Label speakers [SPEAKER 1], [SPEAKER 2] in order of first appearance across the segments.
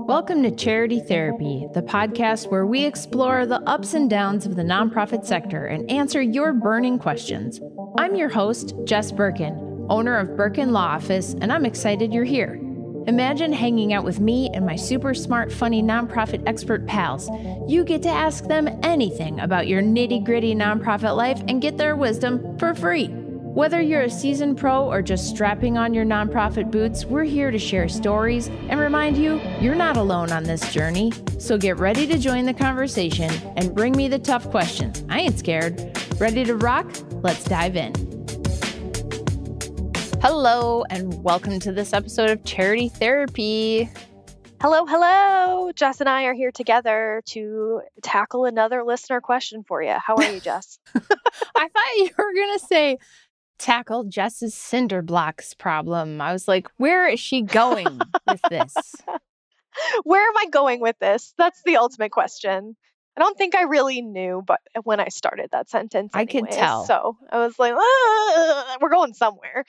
[SPEAKER 1] Welcome to Charity Therapy, the podcast where we explore the ups and downs of the nonprofit sector and answer your burning questions. I'm your host, Jess Birkin, owner of Birkin Law Office, and I'm excited you're here. Imagine hanging out with me and my super smart, funny nonprofit expert pals. You get to ask them anything about your nitty-gritty nonprofit life and get their wisdom for free. Whether you're a seasoned pro or just strapping on your nonprofit boots, we're here to share stories and remind you you're not alone on this journey. So get ready to join the conversation and bring me the tough questions. I ain't scared. Ready to rock? Let's dive in. Hello, and welcome to this episode of Charity Therapy.
[SPEAKER 2] Hello. Jess and I are here together to tackle another listener question for you. How are you, Jess?
[SPEAKER 1] I thought you were going to say tackle Jess's cinder blocks problem. I was like, where is she going with this?
[SPEAKER 2] Where am I going with this? That's the ultimate question. I don't think I really knew, but when I started that sentence,
[SPEAKER 1] I could tell.
[SPEAKER 2] So I was like, we're going somewhere.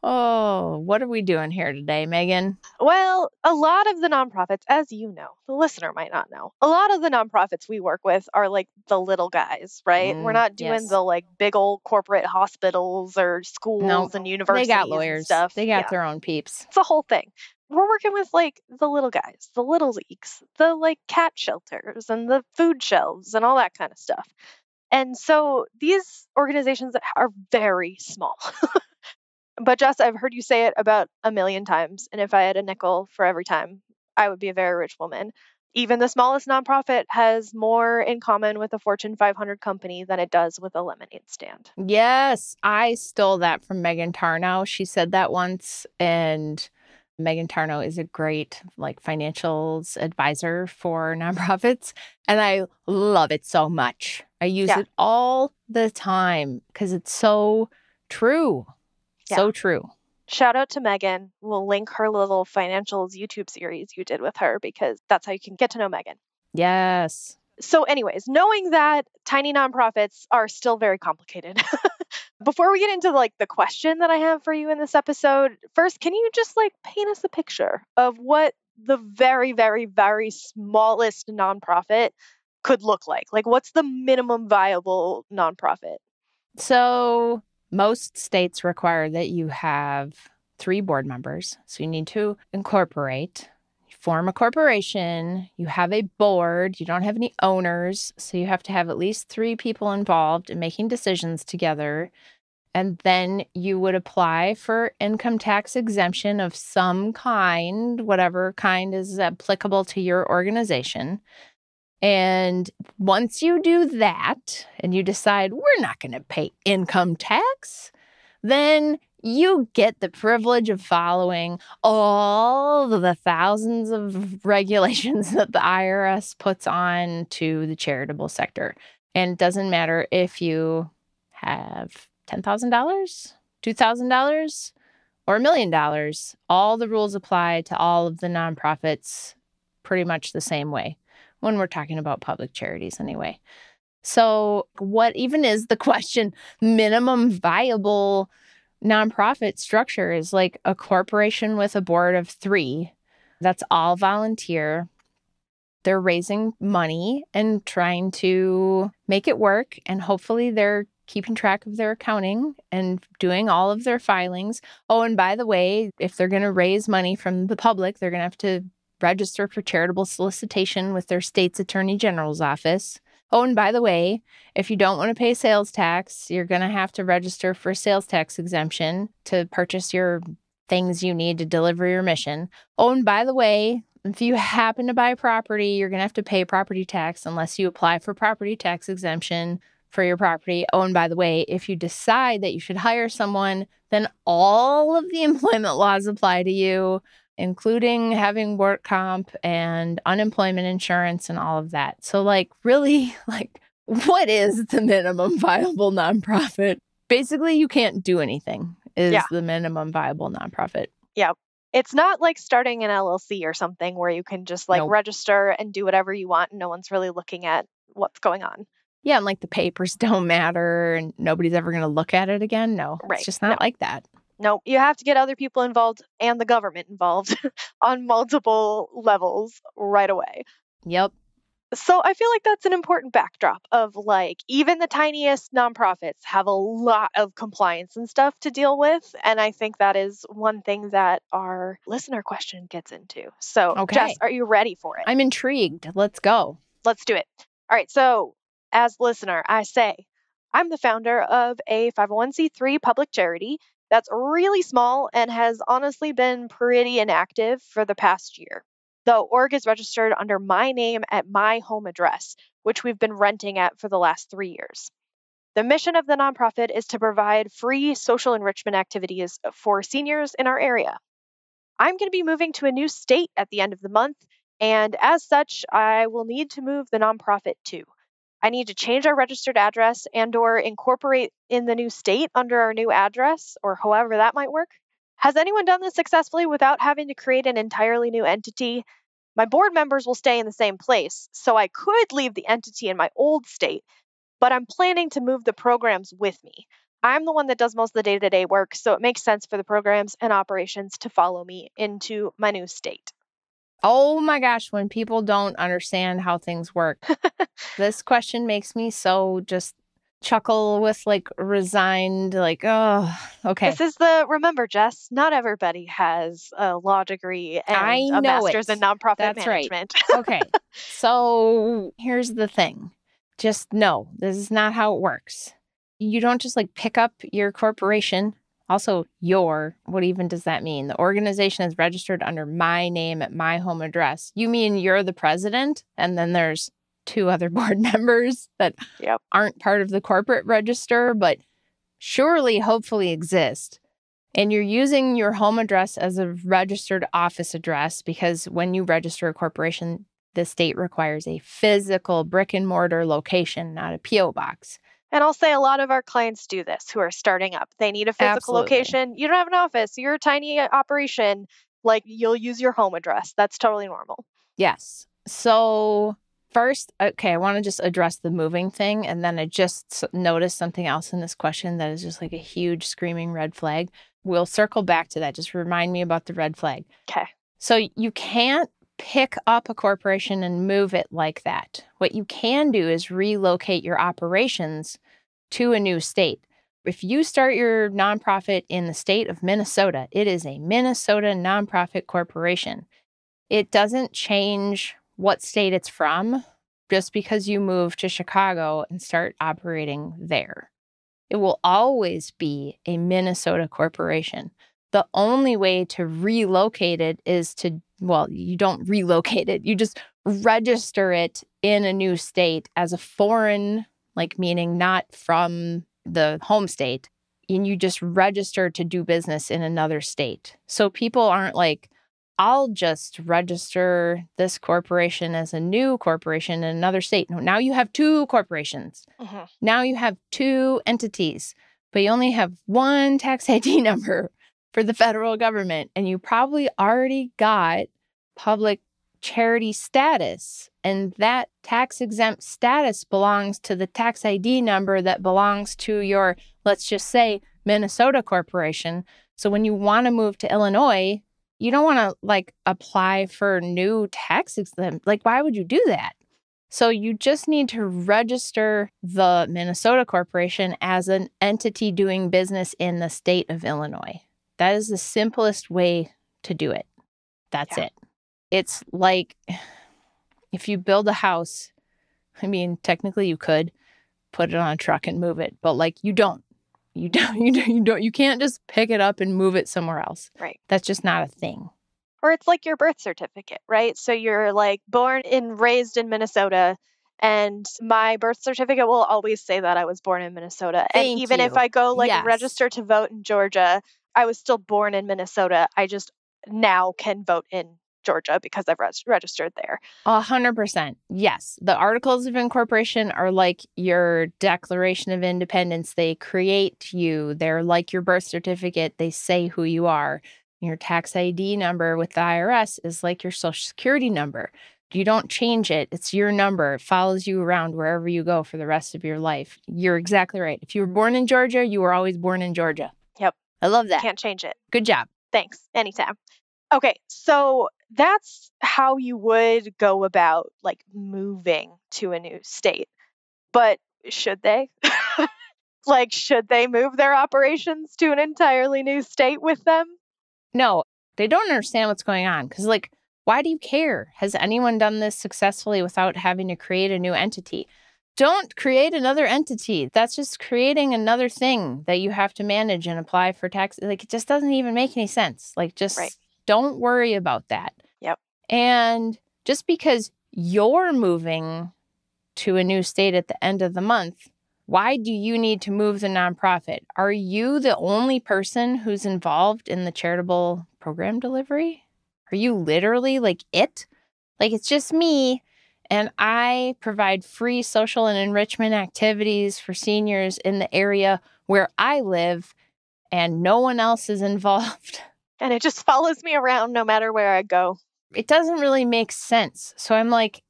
[SPEAKER 1] Oh, what are we doing here today, Megan?
[SPEAKER 2] Well, a lot of the nonprofits, as you know, the listener might not know, a lot of the nonprofits we work with are like the little guys, right? We're not doing the like big old corporate hospitals or schools and universities.
[SPEAKER 1] They got lawyers.
[SPEAKER 2] And stuff.
[SPEAKER 1] They got their own peeps.
[SPEAKER 2] It's a whole thing. We're working with like the little guys, the little leagues, the like cat shelters and the food shelves and all that kind of stuff. And so these organizations are very small. But Jess, I've heard you say it about 1 million times. And if I had a nickel for every time, I would be a very rich woman. Even the smallest nonprofit has more in common with a Fortune 500 company than it does with a lemonade stand.
[SPEAKER 1] Yes, I stole that from Megan Tarnow. She said that once. And Megan Tarnow is a great financials advisor for nonprofits. And I love it so much. I use it all the time because it's so true. So true.
[SPEAKER 2] Shout out to Megan. We'll link her little financials YouTube series you did with her because that's how you can get to know Megan.
[SPEAKER 1] Yes.
[SPEAKER 2] So anyways, knowing that tiny nonprofits are still very complicated. Before we get into the question that I have for you in this episode, first, can you just paint us a picture of what the very, very, very smallest nonprofit could look like? Like, what's the minimum viable nonprofit?
[SPEAKER 1] So most states require that you have 3 board members. So you need to incorporate, form a corporation, you have a board, you don't have any owners. So you have to have at least 3 people involved in making decisions together. And then you would apply for income tax exemption of some kind, whatever kind is applicable to your organization. And once you do that and you decide we're not going to pay income tax, then you get the privilege of following all the thousands of regulations that the IRS puts on to the charitable sector. And it doesn't matter if you have $10,000, $2,000, or $1 million. All the rules apply to all of the nonprofits pretty much the same way. When we're talking about public charities anyway. So what even is the question? Minimum viable nonprofit structure is like a corporation with a board of 3. That's all volunteer. They're raising money and trying to make it work. And hopefully they're keeping track of their accounting and doing all of their filings. Oh, and by the way, if they're going to raise money from the public, they're going to have to register for charitable solicitation with their state's attorney general's office. Oh, and by the way, if you don't want to pay sales tax, you're going to have to register for sales tax exemption to purchase your things you need to deliver your mission. Oh, and by the way, if you happen to buy property, you're going to have to pay property tax unless you apply for property tax exemption for your property. Oh, and by the way, if you decide that you should hire someone, then all of the employment laws apply to you, including having work comp and unemployment insurance and all of that. So really, what is the minimum viable nonprofit? Basically, you can't do anything is the minimum viable nonprofit.
[SPEAKER 2] Yeah. It's not like starting an LLC or something where you can just register and do whatever you want and no one's really looking at what's going on.
[SPEAKER 1] Yeah, and the papers don't matter and nobody's ever going to look at it again. No, It's just not like that.
[SPEAKER 2] Nope, you have to get other people involved and the government involved on multiple levels right away.
[SPEAKER 1] Yep.
[SPEAKER 2] So I feel like that's an important backdrop of like even the tiniest nonprofits have a lot of compliance and stuff to deal with. And I think that is one thing that our listener question gets into. So, Jess,
[SPEAKER 1] Okay.
[SPEAKER 2] are you ready for it?
[SPEAKER 1] I'm intrigued. Let's go.
[SPEAKER 2] Let's do it. All right. So, as listener, I say I'm the founder of a 501c3 public charity that's really small and has honestly been pretty inactive for the past year. The org is registered under my name at my home address, which we've been renting at for the last 3 years. The mission of the nonprofit is to provide free social enrichment activities for seniors in our area. I'm going to be moving to a new state at the end of the month, and as such, I will need to move the nonprofit too. I need to change our registered address and or incorporate in the new state under our new address or however that might work. Has anyone done this successfully without having to create an entirely new entity? My board members will stay in the same place, so I could leave the entity in my old state, but I'm planning to move the programs with me. I'm the one that does most of the day to day work, so it makes sense for the programs and operations to follow me into my new state.
[SPEAKER 1] Oh my gosh, when people don't understand how things work, this question makes me so just chuckle with like resigned, like, oh, okay.
[SPEAKER 2] This is the remember, Jess, not everybody has a law degree
[SPEAKER 1] I
[SPEAKER 2] and a
[SPEAKER 1] know
[SPEAKER 2] master's in
[SPEAKER 1] it.
[SPEAKER 2] nonprofit
[SPEAKER 1] That's right.
[SPEAKER 2] management.
[SPEAKER 1] Okay. So here's the thing. Just know this is not how it works. You don't just like pick up your corporation. Also, what even does that mean? The organization is registered under my name at my home address. You mean you're the president? And then there's two other board members that
[SPEAKER 2] Yep.
[SPEAKER 1] aren't part of the corporate register, but surely, hopefully exist. And you're using your home address as a registered office address because when you register a corporation, the state requires a physical brick and mortar location, not a P.O. box.
[SPEAKER 2] And I'll say a lot of our clients do this who are starting up. They need a physical
[SPEAKER 1] Absolutely.
[SPEAKER 2] location. You don't have an office, you're a tiny operation. Like you'll use your home address. That's totally normal.
[SPEAKER 1] Yes. So first, okay, I want to just address the moving thing. And then I just noticed something else in this question that is just like a huge screaming red flag. We'll circle back to that. Just remind me about the red flag.
[SPEAKER 2] Okay.
[SPEAKER 1] So you can't pick up a corporation and move it like that. What you can do is relocate your operations to a new state. If you start your nonprofit in the state of Minnesota, it is a Minnesota nonprofit corporation. It doesn't change what state it's from just because you move to Chicago and start operating there. It will always be a Minnesota corporation. The only way to relocate it is you don't relocate it. You just register it in a new state as a foreign, like meaning not from the home state. And you just register to do business in another state. So people aren't like, I'll just register this corporation as a new corporation in another state. No, now you have two corporations.
[SPEAKER 2] Mm-hmm.
[SPEAKER 1] Now you have two entities, but you only have one tax ID number for the federal government. And you probably already got public charity status. And that tax exempt status belongs to the tax ID number that belongs to your, let's just say, Minnesota corporation. So when you want to move to Illinois, you don't want to like apply for new tax exempt. Like, why would you do that? So you just need to register the Minnesota corporation as an entity doing business in the state of Illinois. That is the simplest way to do it. That's it. It's like if you build a house, I mean, technically you could put it on a truck and move it, but like you don't. You can't just pick it up and move it somewhere else.
[SPEAKER 2] Right.
[SPEAKER 1] That's just not a thing.
[SPEAKER 2] Or it's like your birth certificate, right? So you're like born and raised in Minnesota, and my birth certificate will always say that I was born in Minnesota. And
[SPEAKER 1] Thank
[SPEAKER 2] even if
[SPEAKER 1] you.
[SPEAKER 2] I go like
[SPEAKER 1] Yes.
[SPEAKER 2] register to vote in Georgia, I was still born in Minnesota. I just now can vote in Georgia because I've registered there.
[SPEAKER 1] 100%. Yes. The Articles of Incorporation are like your Declaration of Independence. They create you. They're like your birth certificate. They say who you are. Your tax ID number with the IRS is like your Social Security number. You don't change it. It's your number. It follows you around wherever you go for the rest of your life. You're exactly right. If you were born in Georgia, you were always born in Georgia.
[SPEAKER 2] Yep.
[SPEAKER 1] I love that.
[SPEAKER 2] Can't change it.
[SPEAKER 1] Good job.
[SPEAKER 2] Thanks. Anytime. Okay, so that's how you would go about like moving to a new state. But should they? Like, should they move their operations to an entirely new state with them?
[SPEAKER 1] No, they don't understand what's going on. Because, like, why do you care? Has anyone done this successfully without having to create a new entity? Don't create another entity. That's just creating another thing that you have to manage and apply for tax. Like, it just doesn't even make any sense. Like, just don't worry about that.
[SPEAKER 2] Yep.
[SPEAKER 1] And just because you're moving to a new state at the end of the month, why do you need to move the nonprofit? Are you the only person who's involved in the charitable program delivery? Are you literally like it? Like, it's just me, and I provide free social and enrichment activities for seniors in the area where I live, and no one else is involved.
[SPEAKER 2] And it just follows me around no matter where I go.
[SPEAKER 1] It doesn't really make sense. So I'm like,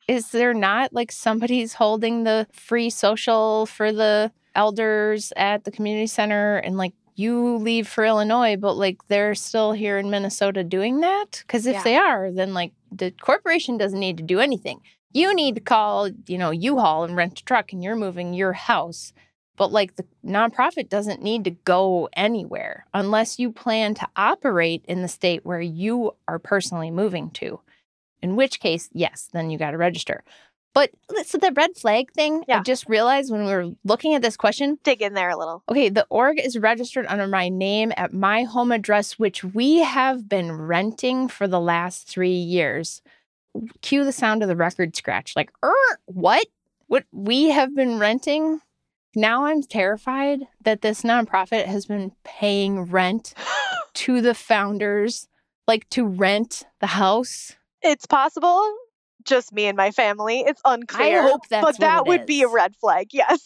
[SPEAKER 1] is there not like somebody's holding the free social for the elders at the community center, and like you leave for Illinois, but like they're still here in Minnesota doing that? Because if they are, then like the corporation doesn't need to do anything. You need to call, U-Haul and rent a truck, and you're moving your house. But like the nonprofit doesn't need to go anywhere unless you plan to operate in the state where you are personally moving to. In which case, yes, then you got to register. But so the red flag thing, I just realized when we were looking at this question.
[SPEAKER 2] Dig in there a little.
[SPEAKER 1] Okay, the org is registered under my name at my home address, which we have been renting for the last 3 years. Cue the sound of the record scratch. Like, what? What we have been renting? Now I'm terrified that this nonprofit has been paying rent to the founders, like to rent the house.
[SPEAKER 2] It's possible. Just me and my family. It's unclear.
[SPEAKER 1] I hope that's
[SPEAKER 2] but that would be a red flag. Yes.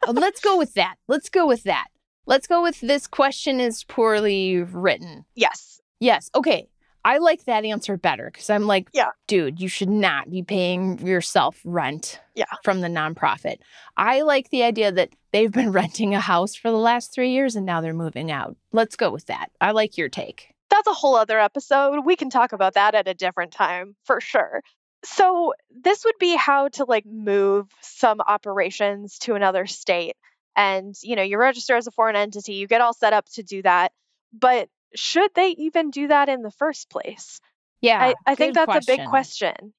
[SPEAKER 1] Let's go with that. Let's go with this question is poorly written.
[SPEAKER 2] Yes.
[SPEAKER 1] Yes. Okay. I like that answer better because I'm like, dude, you should not be paying yourself rent from the nonprofit. I like the idea that they've been renting a house for the last 3 years and now they're moving out. Let's go with that. I like your take.
[SPEAKER 2] That's a whole other episode. We can talk about that at a different time for sure. So this would be how to like move some operations to another state. And, you register as a foreign entity, you get all set up to do that. But should they even do that in the first place?
[SPEAKER 1] Yeah.
[SPEAKER 2] I think that's a big question,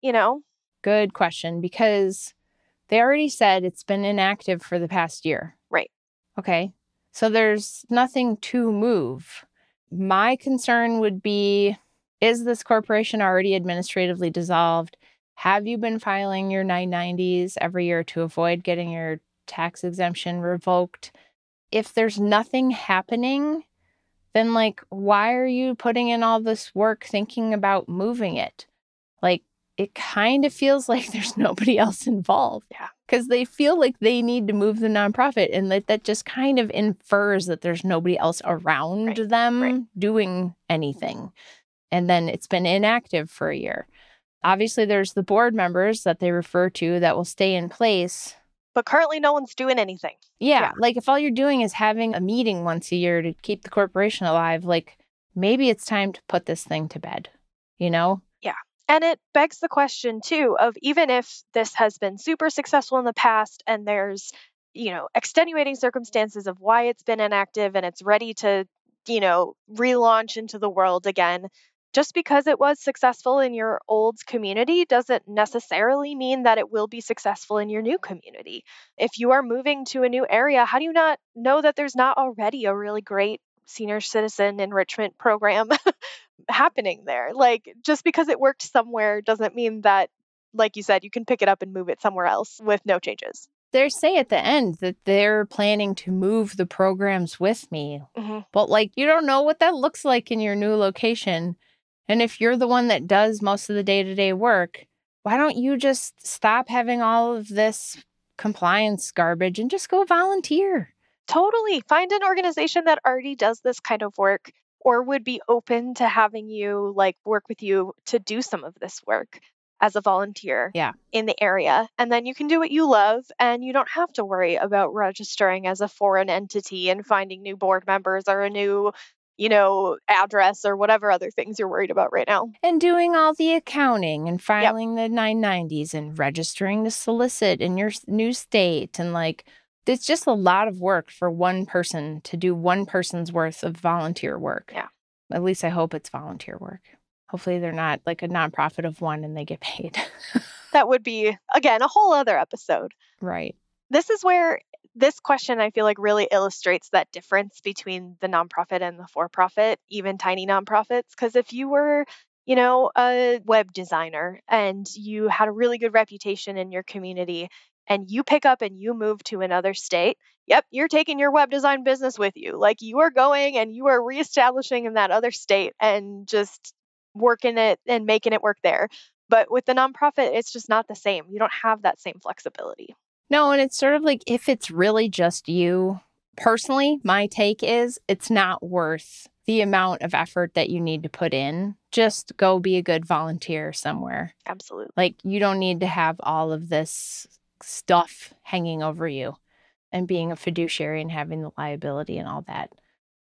[SPEAKER 1] Good question, because they already said it's been inactive for the past year.
[SPEAKER 2] Right.
[SPEAKER 1] Okay. So there's nothing to move. My concern would be, is this corporation already administratively dissolved? Have you been filing your 990s every year to avoid getting your tax exemption revoked? If there's nothing happening, then like, why are you putting in all this work thinking about moving it? Like, it kind of feels like there's nobody else involved.
[SPEAKER 2] Yeah.
[SPEAKER 1] Because they feel like they need to move the nonprofit, and that just kind of infers that there's nobody else around them doing anything. And then it's been inactive for a year. Obviously, there's the board members that they refer to that will stay in place.
[SPEAKER 2] But currently no one's doing anything.
[SPEAKER 1] Yeah, like if all you're doing is having a meeting once a year to keep the corporation alive, like maybe it's time to put this thing to bed, Yeah.
[SPEAKER 2] And it begs the question, too, of even if this has been super successful in the past and there's, extenuating circumstances of why it's been inactive and it's ready to, relaunch into the world again, just because it was successful in your old community doesn't necessarily mean that it will be successful in your new community. If you are moving to a new area, how do you not know that there's not already a really great senior citizen enrichment program happening there? Like, just because it worked somewhere doesn't mean that, like you said, you can pick it up and move it somewhere else with no changes.
[SPEAKER 1] They say at the end that they're planning to move the programs with me.
[SPEAKER 2] Mm-hmm.
[SPEAKER 1] But like, you don't know what that looks like in your new location. And if you're the one that does most of the day-to-day work, why don't you just stop having all of this compliance garbage and just go volunteer?
[SPEAKER 2] Totally. Find an organization that already does this kind of work or would be open to having you like work with you to do some of this work. as a volunteer
[SPEAKER 1] Yeah.
[SPEAKER 2] in the area. And then you can do what you love, and you don't have to worry about registering as a foreign entity and finding new board members or a new, address or whatever other things you're worried about right now.
[SPEAKER 1] And doing all the accounting and
[SPEAKER 2] Yep.
[SPEAKER 1] filing the 990s and registering to solicit in your new state. And it's just a lot of work for one person to do one person's worth of volunteer work.
[SPEAKER 2] Yeah.
[SPEAKER 1] At least I hope it's volunteer work. Hopefully they're not like a nonprofit of one and they get paid.
[SPEAKER 2] That would be, again, a whole other episode.
[SPEAKER 1] Right.
[SPEAKER 2] This is where this question, I feel like, really illustrates that difference between the nonprofit and the for-profit, even tiny nonprofits. Because if you were, a web designer and you had a really good reputation in your community and you pick up and you move to another state, yep, you're taking your web design business with you. Like, you are going and you are reestablishing in that other state and just working it and making it work there. But with the nonprofit, it's just not the same. You don't have that same flexibility.
[SPEAKER 1] No, and it's sort of like if it's really just you, personally, my take is it's not worth the amount of effort that you need to put in. Just go be a good volunteer somewhere.
[SPEAKER 2] Absolutely.
[SPEAKER 1] Like, you don't need to have all of this stuff hanging over you and being a fiduciary and having the liability and all that.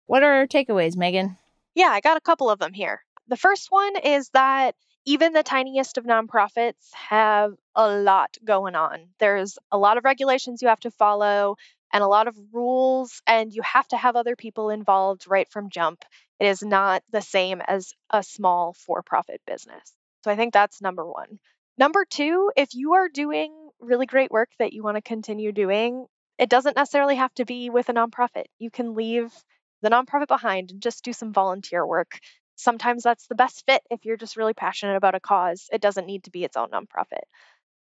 [SPEAKER 1] What are our takeaways, Megan?
[SPEAKER 2] Yeah, I got a couple of them here. The first one is that even the tiniest of nonprofits have a lot going on. There's a lot of regulations you have to follow and a lot of rules, and you have to have other people involved right from jump. It is not the same as a small for profit business. So I think that's number one. Number two, if you are doing really great work that you want to continue doing, it doesn't necessarily have to be with a nonprofit. You can leave the nonprofit behind and just do some volunteer work. Sometimes that's the best fit if you're just really passionate about a cause. It doesn't need to be its own nonprofit.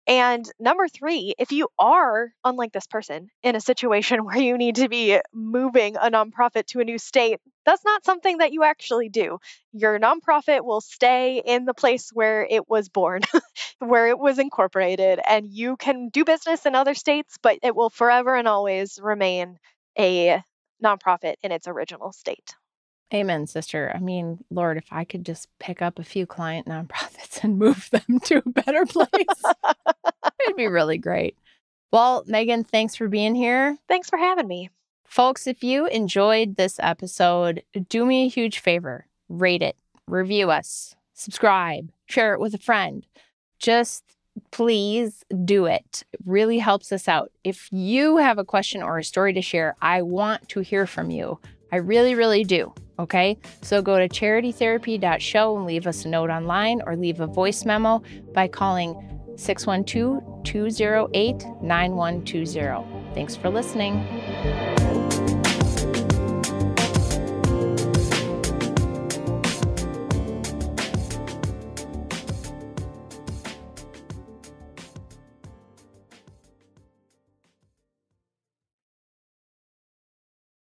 [SPEAKER 2] And number three, if you are, unlike this person, in a situation where you need to be moving a nonprofit to a new state, that's not something that you actually do. Your nonprofit will stay in the place where it was born, where it was incorporated, and you can do business in other states, but it will forever and always remain a nonprofit in its original state.
[SPEAKER 1] Amen, sister. I mean, Lord, if I could just pick up a few client nonprofits and move them to a better place, it'd be really great. Well, Megan, thanks for being here.
[SPEAKER 2] Thanks for having me.
[SPEAKER 1] Folks, if you enjoyed this episode, do me a huge favor. Rate it, review us, subscribe, share it with a friend. Just please do it. It really helps us out. If you have a question or a story to share, I want to hear from you. I really, really do. Okay, so go to charitytherapy.show and leave us a note online or leave a voice memo by calling 612-208-9120. Thanks for listening.